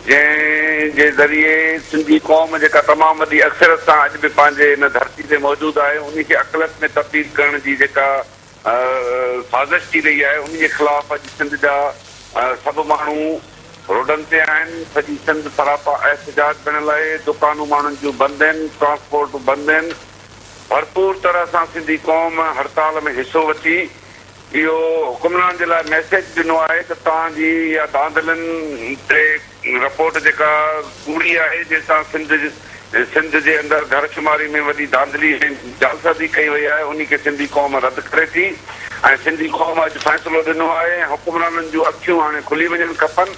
जंहिंजे ज़रिए सिंधी क़ौम जेका तमामु वॾी अक्सरत सां अॼु बि पंहिंजे हिन धरती ते मौजूदु आहे उन खे अक़लत में तब्दील करण जी जेका साज़िश थी रही आहे उन जे ख़िलाफ़ अॼु सिंध जा सभु माण्हू रोडनि ते आहिनि। सॼी सिंध सरापा एहतजाज पिणल आहे। दुकानूं माण्हुनि जूं बंदि आहिनि, ट्रांसपोर्ट बंदि आहिनि। भरपूर तरह सां सिंधी क़ौम हड़ताल में हिसो वठी इहो हुकुमरान जे लाइ मैसेज ॾिनो आहे त तव्हांजी इहा धांधलनि ते रिपोर्ट जेका कूड़ी आहे जंहिंसां सिंध जे अंदरि घरशुमारी में वॾी धांधली ऐं जालसाज़ी कई वई आहे उन खे सिंधी क़ौम रद्द करे थी। ऐं सिंधी क़ौम अॼु फ़ैसिलो ॾिनो आहे हुकुमराननि जूं अखियूं हाणे खुली वञणु खपनि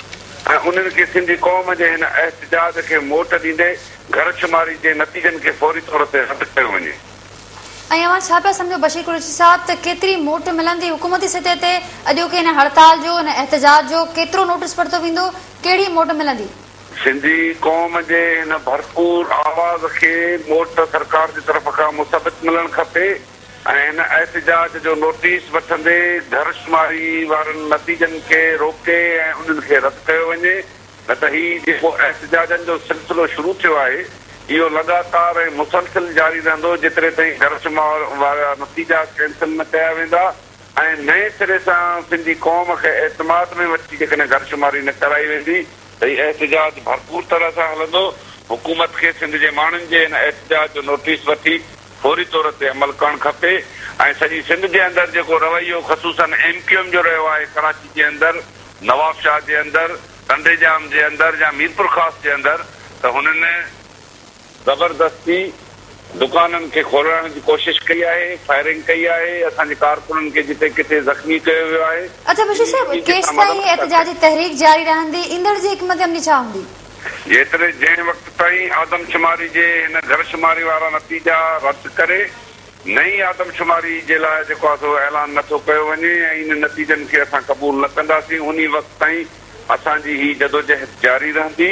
ऐं उन्हनि खे सिंधी क़ौम जे हिन एहतजाज खे मोट ॾींदे घरशुमारी जे नतीजनि खे फौरी तौर ते रद्द कयो वञे। ऐं अवां छा पिया सम्झो बशीर कुरैशी साहब त केतिरी मोट मिलंदी हुकूमती सतह ते अॼोके हिन हड़ताल जो हिन एहतजाज जो केतिरो नोटिस पढ़तो वेंदो, कहिड़ी मोट मिलंदी? सिंधी क़ौम जे हिन भरपूर आवाज़ खे मोट सरकार जी तरफ़ खां मुसबत मिलणु खपे ऐं हिन एहतजाज जो नोटिस वठंदे घरशुमारी वारनि नतीजनि खे रोके ऐं उन्हनि खे रद्द कयो वञे। न त हीउ जेको एहतजाजनि जो सिलसिलो शुरू थियो आहे इहो लगातार ऐं मुसलसिल जारी रहंदो जेतिरे ताईं घरशुमार वारा नतीजा कैंसिल न कया वेंदा ऐं नए सिरे सां सिंधी क़ौम खे एतमाद में वठी जेकॾहिं घरशुमारी न कराई वेंदी त हीउ एहतजाज भरपूर तरह सां हलंदो। हुकूमत खे सिंध जे माण्हुनि जे हिन एहतजाज जो नोटिस वठी फौरी तौर ते अमल करणु खपे ऐं सॼी सिंध जे अंदरि जेको रवैयो ख़ुसूसन MQM जो रहियो आहे कराची जे अंदरि, नवाबशाह जे अंदरि, कंडेजाम जे अंदरि या मीरपुर ख़ास जे अंदरि त हुननि ज़बरदस्ती दुकाननि खे खोलण जी कोशिश कई आहे, फायरिंग कई आहे, असांजे कारकुननि खे जिते किथे ज़ख़्मी कयो वियो आहे। अच्छा बशीर साहब, केसि ताईं एहतजाजी तहरीक जारी रहंदी, ईंदड़ जी हिकमत अमली छा हूंदी? जंहिं वक़्त ताईं आदमशुमारी जे हिन घरशुमारी वारा नतीजा रद्द करे नई आदमशुमारी जे लाइ जेको आहे सो ऐलान नथो कयो वञे ऐं इन नतीजनि खे असां क़बूल न कंदासीं उन वक़्त ताईं असांजी ही जदोजहद जारी रहंदी।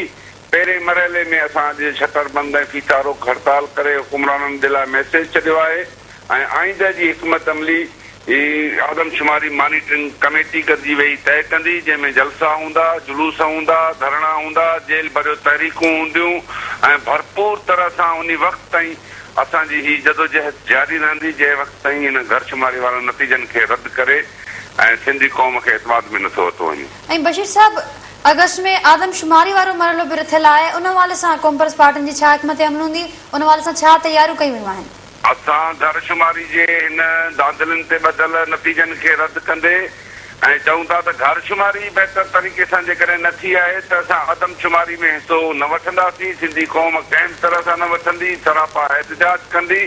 पहिरें मरहले में असां अॼु शटरबंद ऐं फीता रोक हड़ताल करे हुकुमराननि जे लाइ मैसेज छॾियो आहे ऐं आईंदह जी हिकमत अमली आदमशुमारी मॉनिटरिंग कमेटी गॾिजी वेही तय कंदी जंहिंमें जलसा हूंदा, जुलूस हूंदा, धरणा हूंदा, जेल भरियो तहरीकूं हूंदियूं ऐं भरपूर तरह सां उन वक़्त ताईं असांजी ही जदोजहद जारी रहंदी जंहिं वक़्त ताईं हिन घरशुमारी वारनि नतीजनि खे रद्द करे ऐं सिंधी क़ौम खे एतमाद में नथो वरितो वञे। ऐं बशीर साहब, अगस्त में आदमशुमारी वारो मरहलो बि रथियल आहे, उन हवाले सां कॉम्प्रेस पार्टियुनि जी छा हिकमत अमल हूंदी, उन हवाले सां छा तयारियूं कयूं वेयूं आहिनि? असां घरशुमारी जे हिन धांधलियुनि ते ॿधल नतीजनि खे रद्द कंदे ऐं चऊं था त घरशुमारी बहितर तरीक़े सां जेकॾहिं न थी आहे त असां आदमशुमारी में हिसो न वठंदासीं। सिंधी क़ौम कंहिं तरह सां न वठंदी, सरापा एहतजाज कंदी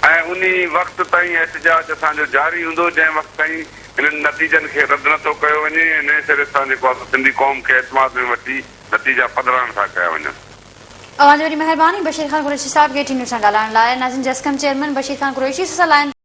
ऐं उन वक़्त ताईं एहतजाज असांजो जारी हूंदो जंहिं वक़्त ताईं हिननि नतीजनि खे रद्द नथो कयो वञे ऐं नए सिरे सां जेको आहे सिंधी क़ौम खे एतमाद में वठी नतीजा पधराइण था कया वञनि। अवां जी वॾी महिरबानी बशीर ख़ान कुरैशी साहब के टी न्यूज़ सां ॻाल्हाइण लाइ। नाज़रीन, जस्कम चेयरमैन बशीर ख़ान कुरैशी सां